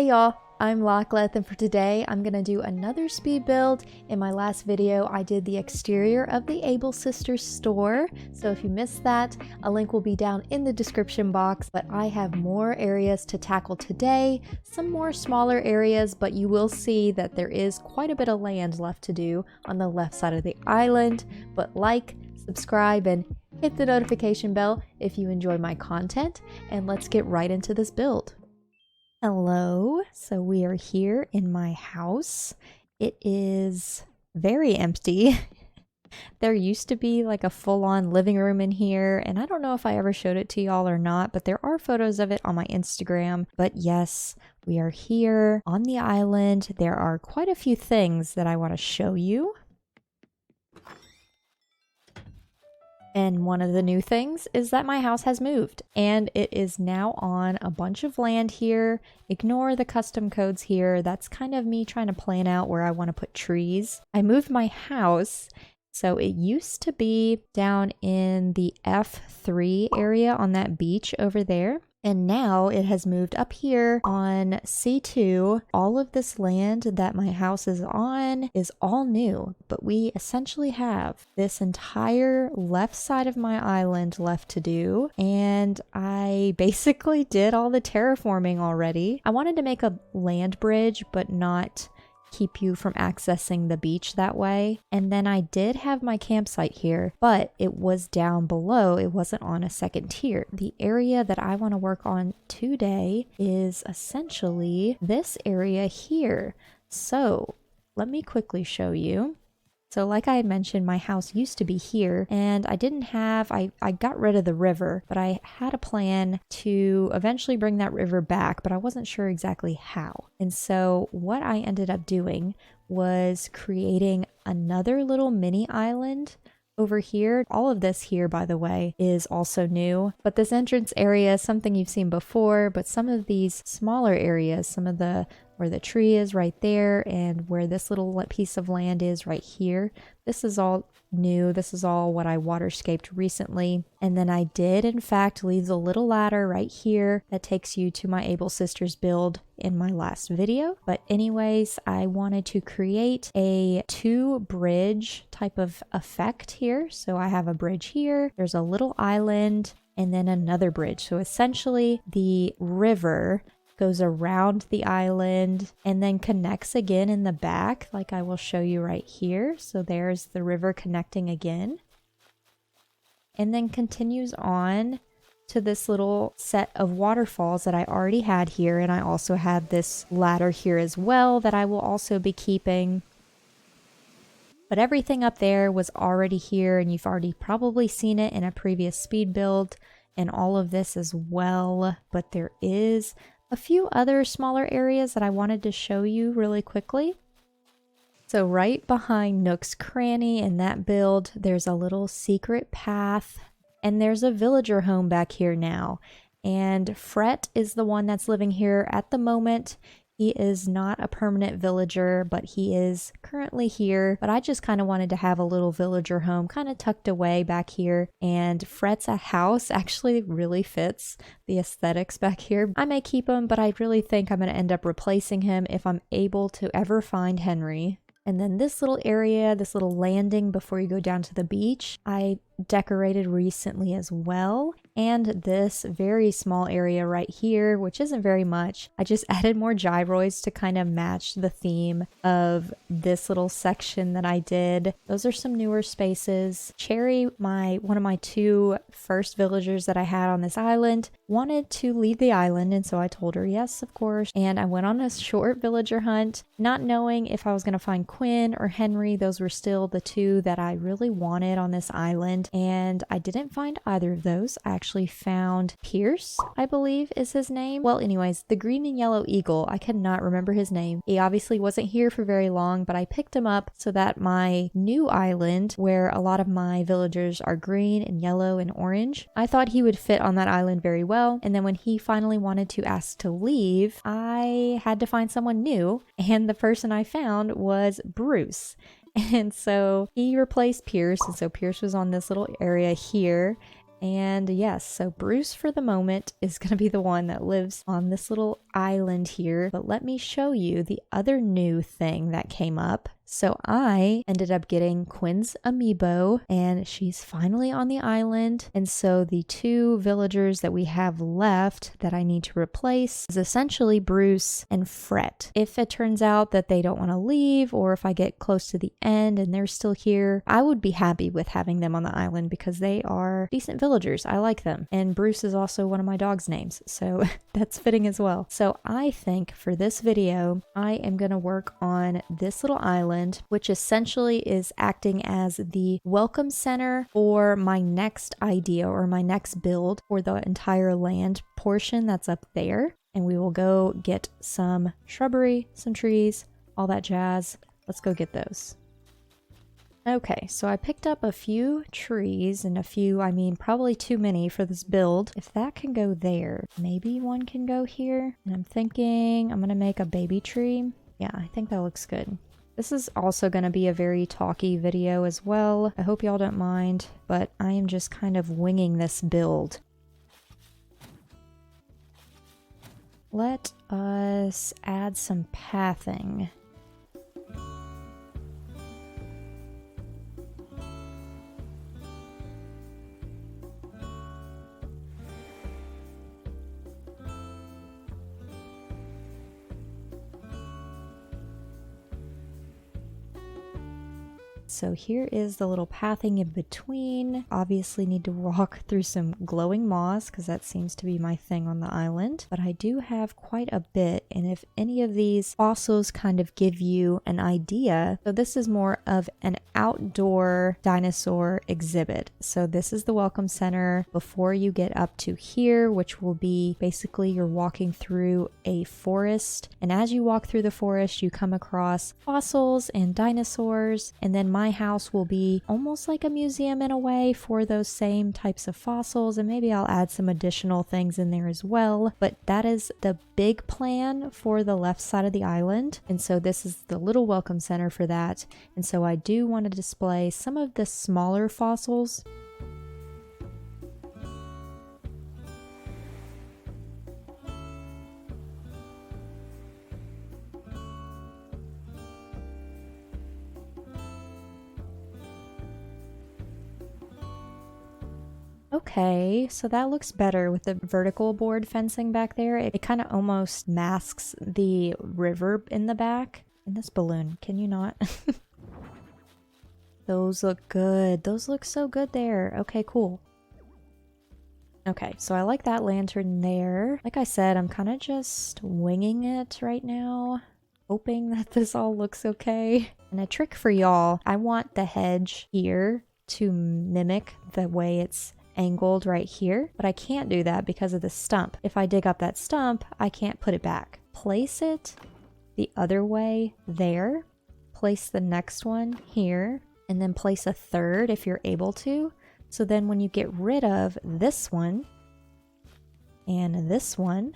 Hey y'all, I'm Lachlan, and for today I'm gonna do another speed build. In my last video I did the exterior of the Able Sisters store, so if you missed that, a link will be down in the description box. But I have more areas to tackle today, some more smaller areas, but you will see that there is quite a bit of land left to do on the left side of the island. But like, subscribe, and hit the notification bell if you enjoy my content, and let's get right into this build. Hello, so we are here in my house. It is very empty. There used to be like a full-on living room in here, and I don't know if I ever showed it to y'all or not, but there are photos of it on my Instagram. But yes, we are here on the island. There are quite a few things that I want to show you. And one of the new things is that my house has moved, and it is now on a bunch of land here. Ignore the custom codes here. That's kind of me trying to plan out where I want to put trees. I moved my house, so it used to be down in the F3 area on that beach over there. And now it has moved up here on C2. All of this land that my house is on is all new, but we essentially have this entire left side of my island left to do. And I basically did all the terraforming already. I wanted to make a land bridge, but not keep you from accessing the beach that way. And then I did have my campsite here, but it was down below. It wasn't on a second tier. The area that I want to work on today is essentially this area here. So let me quickly show you. So like I had mentioned, my house used to be here, and I got rid of the river, but I had a plan to eventually bring that river back, but I wasn't sure exactly how. And so what I ended up doing was creating another little mini island over here. All of this here, by the way, is also new, but this entrance area is something you've seen before, but some of these smaller areas, where the tree is right there and where this little piece of land is right here, this is all new. This is all what I waterscaped recently. And then I did in fact leave the little ladder right here that takes you to my Able Sisters build in my last video. But anyways, I wanted to create a 2-bridge type of effect here. So I have a bridge here, there's a little island, and then another bridge. So essentially the river goes around the island and then connects again in the back, like I will show you right here. So there's the river connecting again, and then continues on to this little set of waterfalls that I already had here. And I also had this ladder here as well that I will also be keeping. But everything up there was already here, and you've already probably seen it in a previous speed build, and all of this as well. But there is a few other smaller areas that I wanted to show you really quickly. So right behind Nook's Cranny in that build, there's a little secret path, and there's a villager home back here now. And Fret is the one that's living here at the moment. He is not a permanent villager, but he is currently here. But I just kind of wanted to have a little villager home kind of tucked away back here. And Fret's a house actually really fits the aesthetics back here. I may keep him, but I really think I'm going to end up replacing him if I'm able to ever find Henry. And then this little area, this little landing before you go down to the beach, I decorated recently as well. And this very small area right here, which isn't very much, I just added more gyroids to kind of match the theme of this little section that I did. Those are some newer spaces. Cherry, one of my 2 first villagers that I had on this island, wanted to leave the island, and so I told her yes, of course. And I went on a short villager hunt, not knowing if I was going to find Quinn or Henry. Those were still the 2 that I really wanted on this island, and I didn't find either of those. I actually found Pierce, I believe is his name. Well, anyways, the green and yellow eagle, I cannot remember his name. He obviously wasn't here for very long, but I picked him up so that my new island, where a lot of my villagers are green and yellow and orange, I thought he would fit on that island very well. And then when he finally wanted to ask to leave, I had to find someone new, and the person I found was Bruce. And so he replaced Pierce, and so Pierce was on this little area here. And yes, so Bruce for the moment is going to be the one that lives on this little island here. But let me show you the other new thing that came up. So I ended up getting Quinn's amiibo, and she's finally on the island. And so the two villagers that we have left that I need to replace is essentially Bruce and Fret. If it turns out that they don't want to leave, or if I get close to the end and they're still here, I would be happy with having them on the island because they are decent villagers. I like them. And Bruce is also one of my dog's names, so that's fitting as well. So I think for this video, I am going to work on this little island, which essentially is acting as the welcome center for my next idea or my next build for the entire land portion that's up there. And we will go get some shrubbery, some trees, all that jazz. Let's go get those. Okay, so I picked up a few trees and I mean probably too many for this build. If that can go there, maybe one can go here. And I'm thinking I'm gonna make a baby tree. Yeah, I think that looks good. This is also going to be a very talky video as well. I hope y'all don't mind, but I am just kind of winging this build. Let us add some pathing. So here is the little pathing in between. Obviously need to walk through some glowing moss because that seems to be my thing on the island. But I do have quite a bit, and if any of these fossils kind of give you an idea, so this is more of an outdoor dinosaur exhibit. So this is the welcome center before you get up to here, which will be basically you're walking through a forest. And as you walk through the forest, you come across fossils and dinosaurs, and then my house will be almost like a museum in a way for those same types of fossils, and maybe I'll add some additional things in there as well. But that is the big plan for the left side of the island, and so this is the little welcome center for that. And so I do want to display some of the smaller fossils. Okay, so that looks better with the vertical board fencing back there. It kind of almost masks the river in the back. And this balloon, can you not? Those look good. Those look so good there. Okay, cool. Okay, so I like that lantern there. Like I said, I'm kind of just winging it right now, hoping that this all looks okay. And a trick for y'all, I want the hedge here to mimic the way it's angled right here, but I can't do that because of the stump. If I dig up that stump, I can't put it back. Place it the other way there, place the next one here, and then place a third if you're able to. So then when you get rid of this one and this one,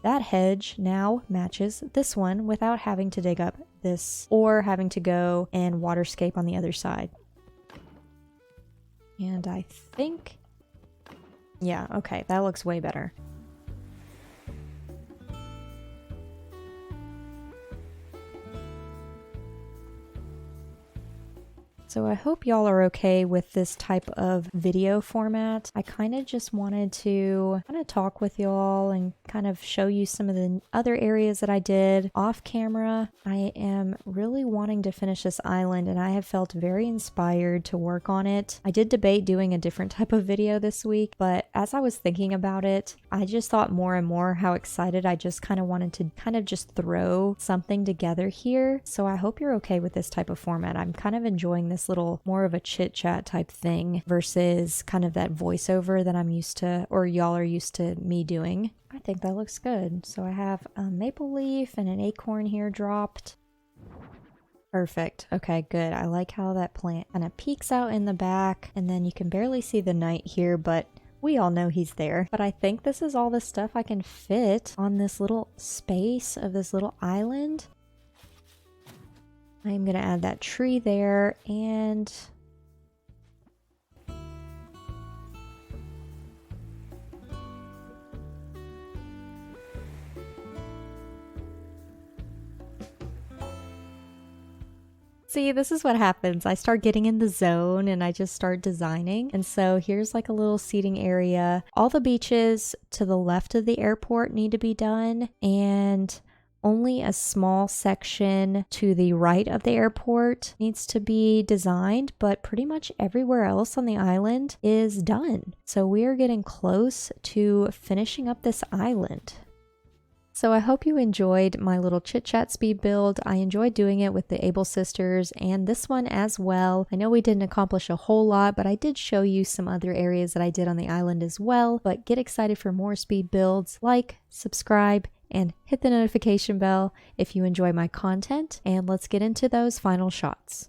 that hedge now matches this one without having to dig up this or having to go and waterscape on the other side. And I think, yeah, okay, that looks way better. So I hope y'all are okay with this type of video format. I kind of just wanted to talk with y'all and kind of show you some of the other areas that I did off camera. I am really wanting to finish this island, and I have felt very inspired to work on it. I did debate doing a different type of video this week, but as I was thinking about it, I just thought more and more how excited I just kind of wanted to just throw something together here. So I hope you're okay with this type of format. I'm kind of enjoying this little more of a chit chat type thing versus kind of that voiceover that I'm used to, or y'all are used to me doing. I think that looks good. So I have a maple leaf and an acorn here dropped. Perfect. Okay, good. I like how that plant kind of peeks out in the back, and then you can barely see the knight here, but we all know he's there. But I think this is all the stuff I can fit on this little space of this little island. I'm going to add that tree there, and See, this is what happens. I start getting in the zone and I just start designing. And so here's like a little seating area. All the beaches to the left of the airport need to be done, and only a small section to the right of the airport needs to be designed, but pretty much everywhere else on the island is done. So we are getting close to finishing up this island. So I hope you enjoyed my little chit chat speed build. I enjoyed doing it with the Able sisters and this one as well. I know we didn't accomplish a whole lot, but I did show you some other areas that I did on the island as well. But get excited for more speed builds. Like, subscribe, and hit the notification bell if you enjoy my content. And let's get into those final shots.